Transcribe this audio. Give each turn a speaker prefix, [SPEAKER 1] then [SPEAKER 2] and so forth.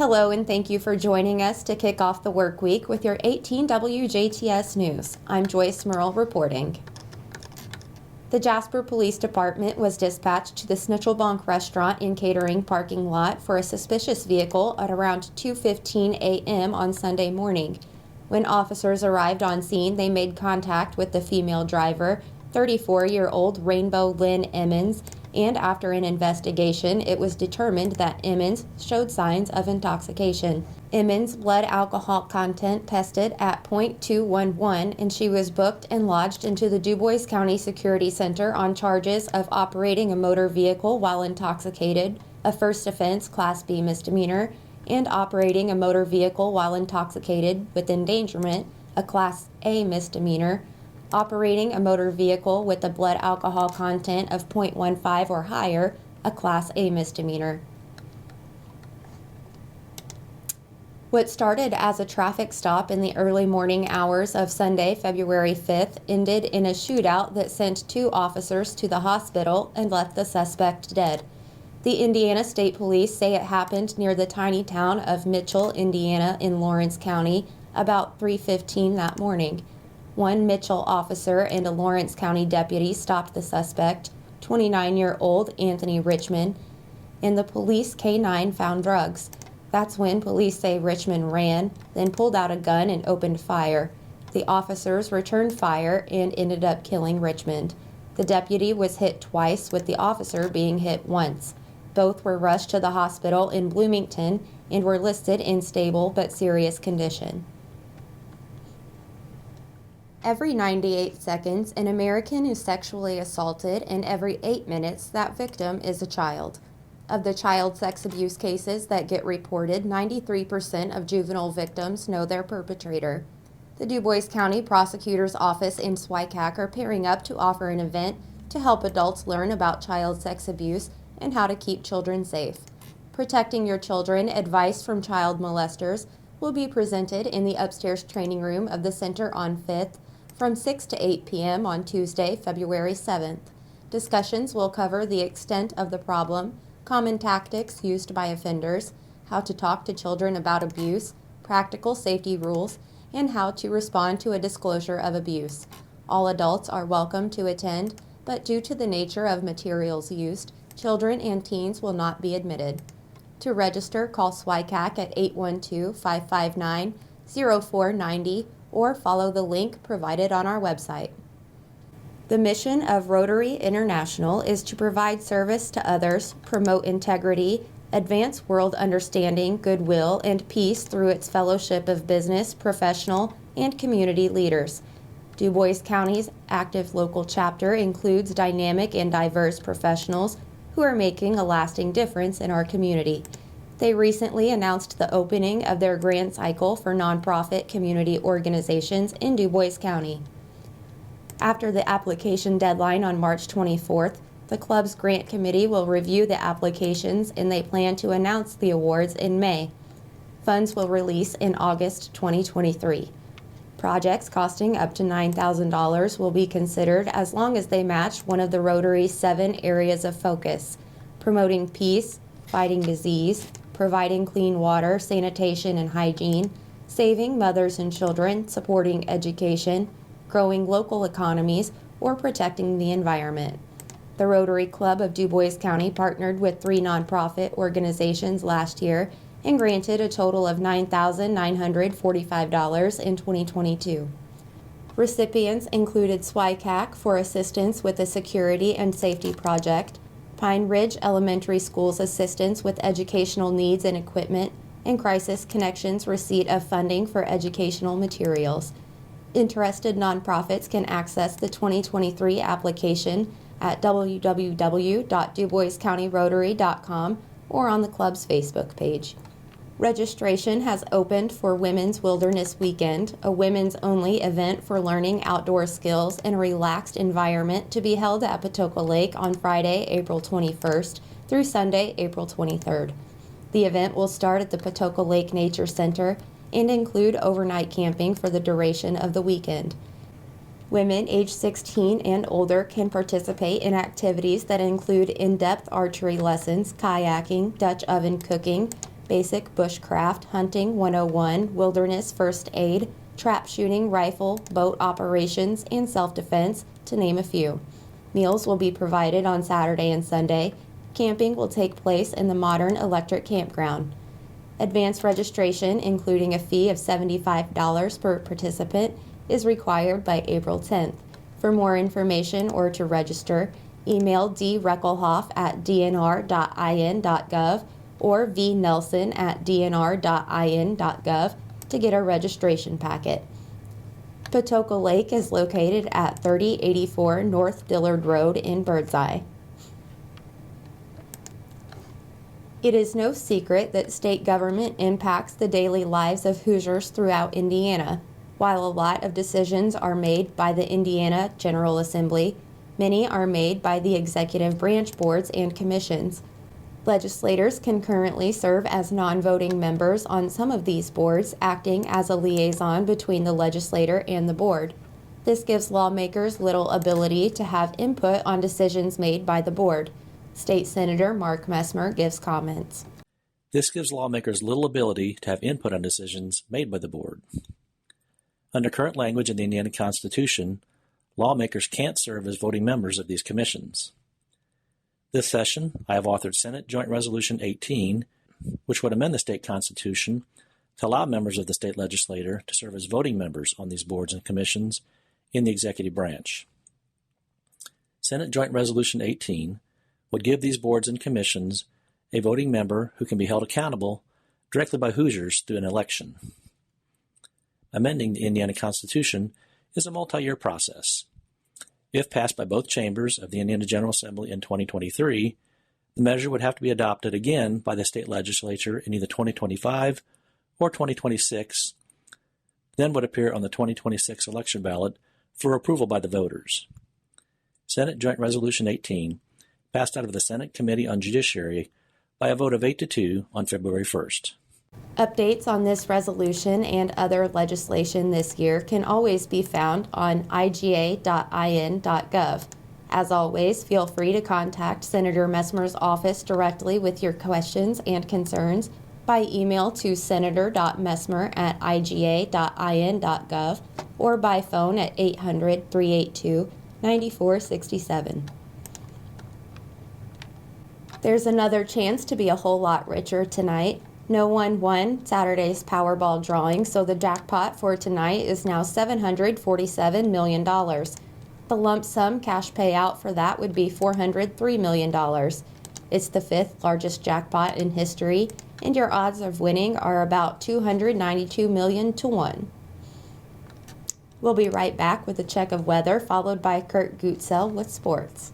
[SPEAKER 1] Hello, and thank you for joining us to kick off the work week with your 18 WJTS News. I'm Joyce Murrell reporting. The Jasper Police Department was dispatched to the Snitchelbank restaurant and catering parking lot for a suspicious vehicle at around 2:15 a.m. on Sunday morning. When officers arrived on scene, they made contact with the female driver, 34-year-old Rainbow Lynn Emmons, and after an investigation, it was determined that Emmons showed signs of intoxication. Emmons' blood alcohol content tested at .211, and she was booked and lodged into the DuBois County Security Center on charges of operating a motor vehicle while intoxicated, a first offense Class B misdemeanor, and operating a motor vehicle while intoxicated with endangerment, a Class A misdemeanor, operating a motor vehicle with a blood alcohol content of .15 or higher, a Class A misdemeanor. What started as a traffic stop in the early morning hours of Sunday, February 5th, ended in a shootout that sent 2 officers to the hospital and left the suspect dead. The Indiana State Police say it happened near the tiny town of Mitchell, Indiana, in Lawrence County, about 3:15 that morning. One Mitchell officer and a Lawrence County deputy stopped the suspect, 29-year-old Anthony Richmond, and the police K-9 found drugs. That's when police say Richmond ran, then pulled out a gun and opened fire. The officers returned fire and ended up killing Richmond. The deputy was hit twice, with the officer being hit once. Both were rushed to the hospital in Bloomington and were listed in stable but serious condition. Every 98 seconds, an American is sexually assaulted, and every 8 minutes, that victim is a child. Of the child sex abuse cases that get reported, 93% of juvenile victims know their perpetrator. The DuBois County Prosecutor's Office in SWICAC are pairing up to offer an event to help adults learn about child sex abuse and how to keep children safe. Protecting Your Children, Advice from Child Molesters will be presented in the upstairs training room of the center on 5th from 6 to 8 p.m. on Tuesday, February 7th. Discussions will cover the extent of the problem, common tactics used by offenders, how to talk to children about abuse, practical safety rules, and how to respond to a disclosure of abuse. All adults are welcome to attend, but due to the nature of materials used, children and teens will not be admitted. To register, call SWICAC at 812-559-0490 or follow the link provided on our website. The mission of Rotary International is to provide service to others, promote integrity, advance world understanding, goodwill, and peace through its fellowship of business, professional, and community leaders. DuBois County's active local chapter includes dynamic and diverse professionals who are making a lasting difference in our community. They recently announced the opening of their grant cycle for nonprofit community organizations in DuBois County. After the application deadline on March 24th, the club's grant committee will review the applications, and they plan to announce the awards in May. Funds will release in August 2023. Projects costing up to $9,000 will be considered as long as they match one of the Rotary's 7 areas of focus: promoting peace, fighting disease, providing clean water, sanitation and hygiene, saving mothers and children, supporting education, growing local economies, or protecting the environment. The Rotary Club of DuBois County partnered with 3 nonprofit organizations last year and granted a total of $9,945 in 2022. Recipients included SWICAC for assistance with a security and safety project, Pine Ridge Elementary School's assistance with educational needs and equipment, and Crisis Connections receipt of funding for educational materials. Interested nonprofits can access the 2023 application at www.duboiscountyrotary.com or on the club's Facebook page. Registration has opened for Women's Wilderness Weekend, a women's-only event for learning outdoor skills in a relaxed environment to be held at Patoka Lake on Friday, April 21st through Sunday, April 23rd. The event will start at the Patoka Lake Nature Center and include overnight camping for the duration of the weekend. Women aged 16 and older can participate in activities that include in-depth archery lessons, kayaking, Dutch oven cooking, Basic Bushcraft Hunting 101, Wilderness First Aid, Trap Shooting, Rifle, Boat Operations, and Self-Defense, to name a few. Meals will be provided on Saturday and Sunday. Camping will take place in the modern electric campground. Advanced registration, including a fee of $75 per participant, is required by April 10th. For more information or to register, email dreckelhoff@dnr.in.gov or vnelson@dnr.in.gov to get a registration packet. Patoka Lake is located at 3084 North Dillard Road in Birdseye. It is no secret that state government impacts the daily lives of Hoosiers throughout Indiana. While a lot of decisions are made by the Indiana General Assembly, many are made by the executive branch boards and commissions. Legislators can currently serve as non-voting members on some of these boards, acting as a liaison between the legislator and the board. This gives lawmakers little ability to have input on decisions made by the board. State Senator Mark Messmer gives comments.
[SPEAKER 2] This gives lawmakers little ability to have input on decisions made by the board. Under current language in the Indiana Constitution, lawmakers can't serve as voting members of these commissions. This session, I have authored Senate Joint Resolution 18, which would amend the state constitution to allow members of the state legislature to serve as voting members on these boards and commissions in the executive branch. Senate Joint Resolution 18 would give these boards and commissions a voting member who can be held accountable directly by Hoosiers through an election. Amending the Indiana Constitution is a multi-year process. If passed by both chambers of the Indiana General Assembly in 2023, the measure would have to be adopted again by the state legislature in either 2025 or 2026, then would appear on the 2026 election ballot for approval by the voters. Senate Joint Resolution 18 passed out of the Senate Committee on Judiciary by a vote of 8-2 on February 1st.
[SPEAKER 1] Updates on this resolution and other legislation this year can always be found on iga.in.gov. As always, feel free to contact Senator Messmer's office directly with your questions and concerns by email to senator.messmer@iga.in.gov or by phone at 800-382-9467. There's another chance to be a whole lot richer tonight. No one won Saturday's Powerball drawing, so the jackpot for tonight is now $747 million. The lump sum cash payout for that would be $403 million. It's the fifth largest jackpot in history, and your odds of winning are about 292 million to 1. We'll be right back with a check of weather, followed by Kurt Gutzel with sports.